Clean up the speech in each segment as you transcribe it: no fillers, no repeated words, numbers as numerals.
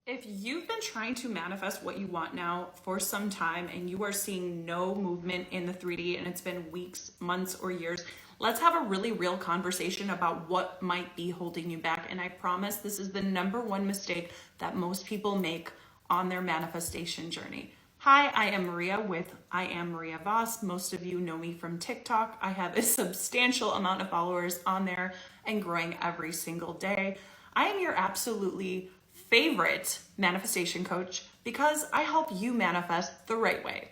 If you've been trying to manifest what you want now for some time and you are seeing no movement in the 3D and it's been weeks, months, or years, let's have a really real conversation about what might be holding you back. And I promise this is the #1 mistake that most people make on their manifestation journey. Hi, I am Maria with I Am Maria Voss. Most of you know me from TikTok. I have a substantial amount of followers on there and growing every single day. I am your absolutely favorite manifestation coach because I help you manifest the right way.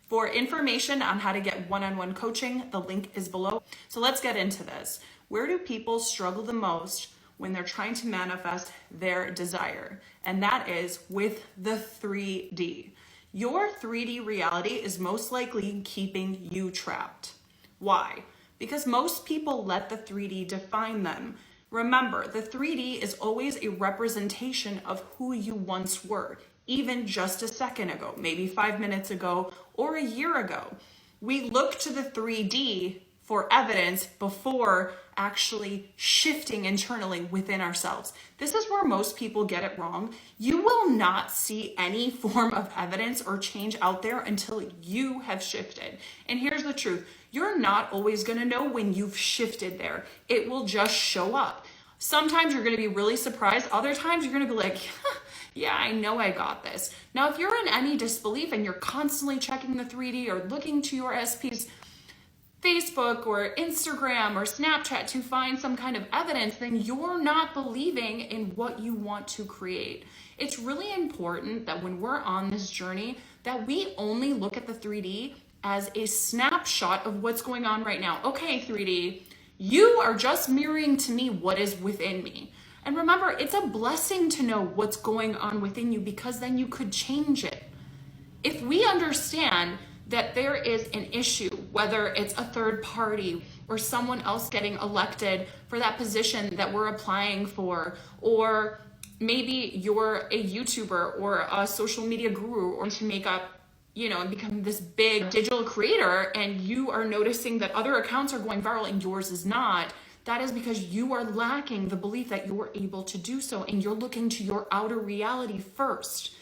For information on how to get one-on-one coaching, the link is below. So let's get into this. Where do people struggle the most when they're trying to manifest their desire? And that is with the 3D. Your 3D reality is most likely keeping you trapped. Why? Because most people let the 3D define them. Remember, the 3D is always a representation of who you once were, even just a second ago, maybe 5 minutes ago, or a year ago. We look to the 3D for evidence before actually shifting internally within ourselves. This is where most people get it wrong. You will not see any form of evidence or change out there until you have shifted. And here's the truth. You're not always going to know when you've shifted there. It will just show up. Sometimes you're going to be really surprised. Other times you're going to be like, yeah, I know I got this. Now, if you're in any disbelief and you're constantly checking the 3D or looking to your SP's Facebook or Instagram or Snapchat to find some kind of evidence, then you're not believing in what you want to create. It's really important that when we're on this journey that we only look at the 3D as a snapshot of what's going on right now. Okay, 3D, you are just mirroring to me what is within me. And remember, it's a blessing to know what's going on within you because then you could change it. If we understand that there is an issue, whether it's a third party or someone else getting elected for that position that we're applying for, or maybe you're a YouTuber or a social media guru or to make up, and become this big digital creator, and you are noticing that other accounts are going viral and yours is not, that is because you are lacking the belief that you're able to do so and you're looking to your outer reality first.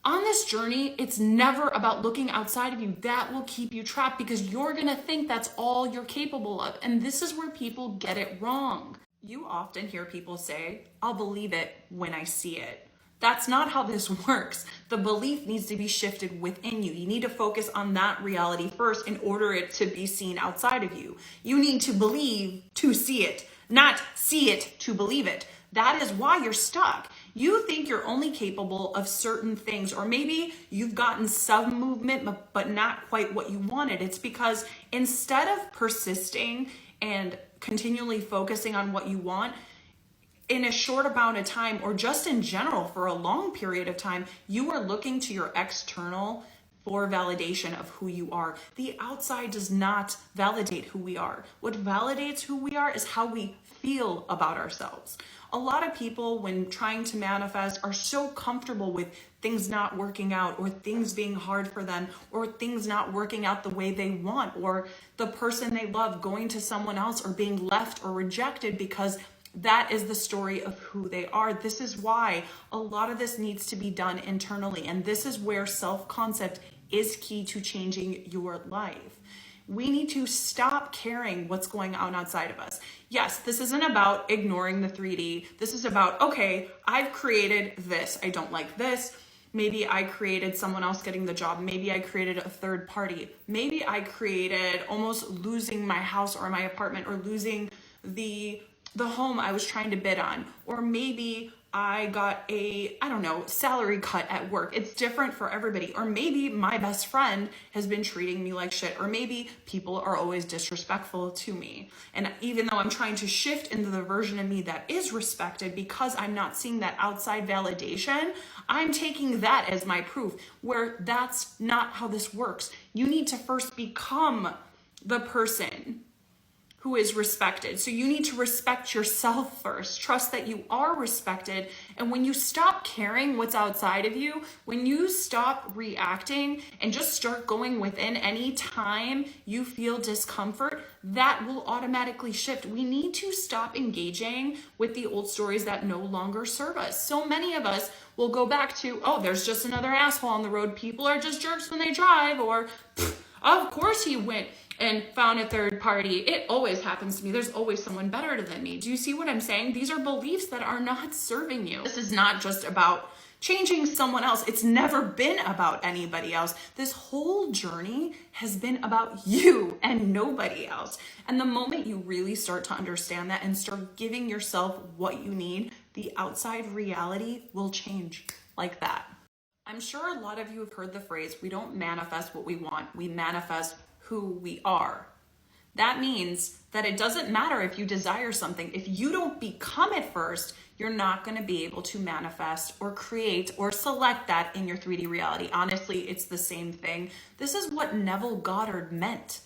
On this journey, it's never about looking outside of you. That will keep you trapped because you're going to think that's all you're capable of. And this is where people get it wrong. You often hear people say, I'll believe it when I see it. That's not how this works. The belief needs to be shifted within you. You need to focus on that reality first in order it to be seen outside of you. You need to believe to see it, not see it to believe it. That is why you're stuck. You think you're only capable of certain things, or maybe you've gotten some movement, but not quite what you wanted. It's because instead of persisting and continually focusing on what you want, in a short amount of time, or just in general for a long period of time, you are looking to your external for validation of who you are. The outside does not validate who we are. What validates who we are is how we feel about ourselves. A lot of people, when trying to manifest, are so comfortable with things not working out, or things being hard for them, or things not working out the way they want, or the person they love going to someone else, or being left or rejected because that is the story of who they are. This is why a lot of this needs to be done internally. And this is where self-concept is key to changing your life. We need to stop caring what's going on outside of us. Yes, this isn't about ignoring the 3D. This is about, okay, I've created this. I don't like this. Maybe I created someone else getting the job. Maybe I created a third party. Maybe I created almost losing my house or my apartment, or losing the home I was trying to bid on. Or maybe I got a, salary cut at work. It's different for everybody. Or maybe my best friend has been treating me like shit. Or maybe people are always disrespectful to me. And even though I'm trying to shift into the version of me that is respected, because I'm not seeing that outside validation, I'm taking that as my proof, where that's not how this works. You need to first become the person who is respected. So you need to respect yourself first. Trust that you are respected. And when you stop caring what's outside of you, when you stop reacting and just start going within any time you feel discomfort, that will automatically shift. We need to stop engaging with the old stories that no longer serve us. So many of us will go back to, oh, there's just another asshole on the road. People are just jerks when they drive, or of course he went and found a third party. It always happens to me. There's always someone better than me. Do you see what I'm saying? These are beliefs that are not serving you. This is not just about changing someone else. It's never been about anybody else. This whole journey has been about you and nobody else. And the moment you really start to understand that and start giving yourself what you need, the outside reality will change like that. I'm sure a lot of you have heard the phrase, we don't manifest what we want, we manifest who we are. That means that it doesn't matter if you desire something. If you don't become it first, you're not going to be able to manifest or create or select that in your 3D reality. Honestly, it's the same thing. This is what Neville Goddard meant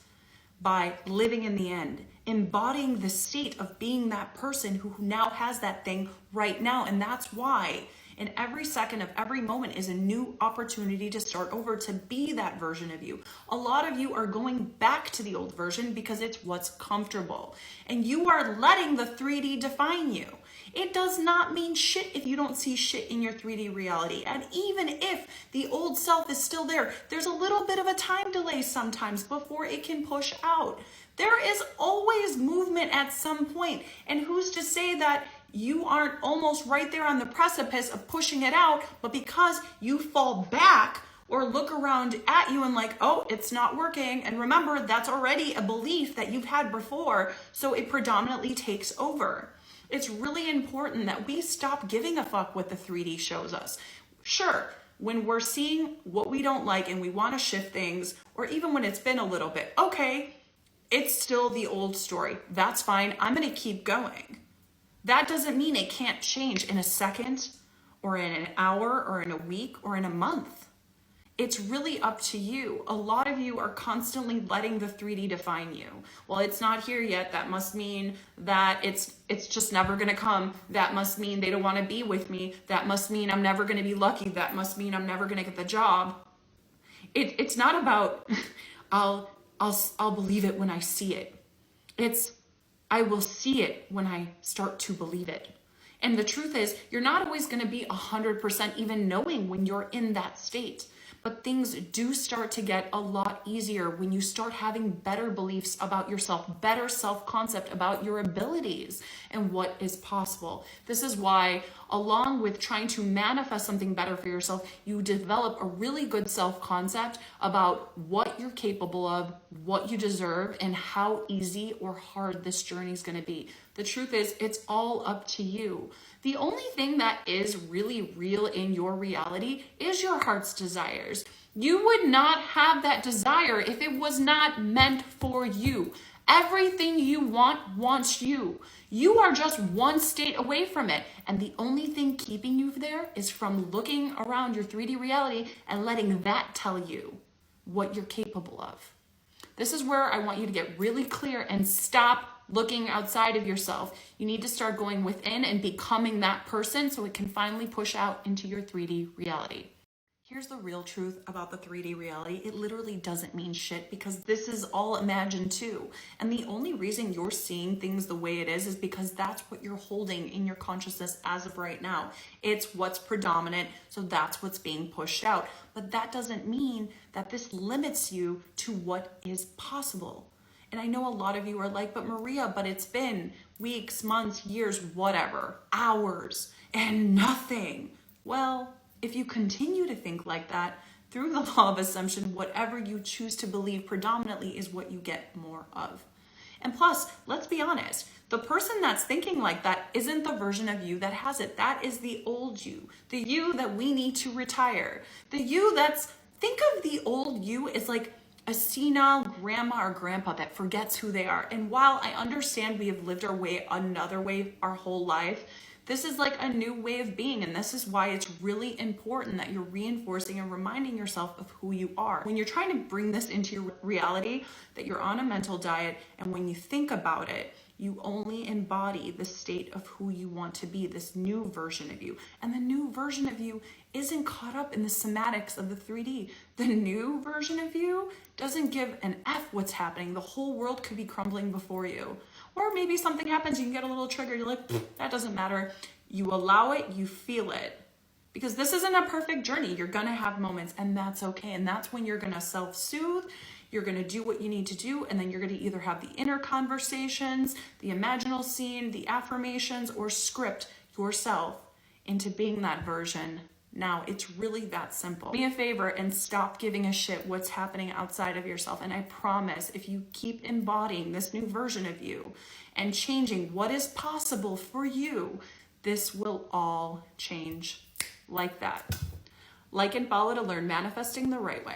by living in the end, embodying the state of being that person who now has that thing right now. And that's why in every second of every moment is a new opportunity to start over, to be that version of you. A lot of you are going back to the old version because it's what's comfortable. And you are letting the 3D define you. It does not mean shit if you don't see shit in your 3D reality. And even if the old self is still there, there's a little bit of a time delay sometimes before it can push out. There is always movement at some point. And who's to say that you aren't almost right there on the precipice of pushing it out, but because you fall back or look around at you and like, oh, it's not working. And remember, that's already a belief that you've had before, so it predominantly takes over. It's really important that we stop giving a fuck what the 3D shows us. Sure, when we're seeing what we don't like and we want to shift things, or even when it's been a little bit, okay, it's still the old story. That's fine. I'm going to keep going. That doesn't mean it can't change in a second or in an hour or in a week or in a month. It's really up to you. A lot of you are constantly letting the 3D define you. Well, it's not here yet. That must mean that it's just never going to come. That must mean they don't want to be with me. That must mean I'm never going to be lucky. That must mean I'm never going to get the job. It's not about I'll believe it when I see it. It's I will see it when I start to believe it. And the truth is, you're not always going to be 100% even knowing when you're in that state. But things do start to get a lot easier when you start having better beliefs about yourself, better self-concept about your abilities and what is possible. This is why, along with trying to manifest something better for yourself, you develop a really good self-concept about what you're capable of, what you deserve, and how easy or hard this journey is going to be. The truth is, it's all up to you. The only thing that is really real in your reality is your heart's desires. You would not have that desire if it was not meant for you. Everything you want wants you. You are just one state away from it. And the only thing keeping you there is from looking around your 3D reality and letting that tell you what you're capable of. This is where I want you to get really clear and stop looking outside of yourself. You need to start going within and becoming that person so it can finally push out into your 3D reality. Here's the real truth about the 3D reality. It literally doesn't mean shit because this is all imagined too. And the only reason you're seeing things the way it is because that's what you're holding in your consciousness as of right now. It's what's predominant, so that's what's being pushed out. But that doesn't mean that this limits you to what is possible. And I know a lot of you are like, but Maria, but it's been weeks, months, years, whatever, hours, and nothing. Well, if you continue to think like that, through the law of assumption, whatever you choose to believe predominantly is what you get more of. And plus, let's be honest, the person that's thinking like that isn't the version of you that has it. That is the old you, the you that we need to retire. The you think of the old you as like a senile grandma or grandpa that forgets who they are. And while I understand we have lived our way another way our whole life, This is like a new way of being, and this is why it's really important that you're reinforcing and reminding yourself of who you are. When you're trying to bring this into your reality, that you're on a mental diet, and when you think about it, you only embody the state of who you want to be, this new version of you. And the new version of you isn't caught up in the somatics of the 3D. The new version of you doesn't give an F what's happening. The whole world could be crumbling before you. Or maybe something happens, you can get a little trigger, you're like, that doesn't matter. You allow it, you feel it. Because this isn't a perfect journey. You're gonna have moments, and that's okay. And that's when you're gonna self-soothe, you're gonna do what you need to do, and then you're gonna either have the inner conversations, the imaginal scene, the affirmations, or script yourself into being that version. Now, it's really that simple. Do me a favor and stop giving a shit what's happening outside of yourself. And I promise, if you keep embodying this new version of you and changing what is possible for you, this will all change like that. Like and follow to learn manifesting the right way.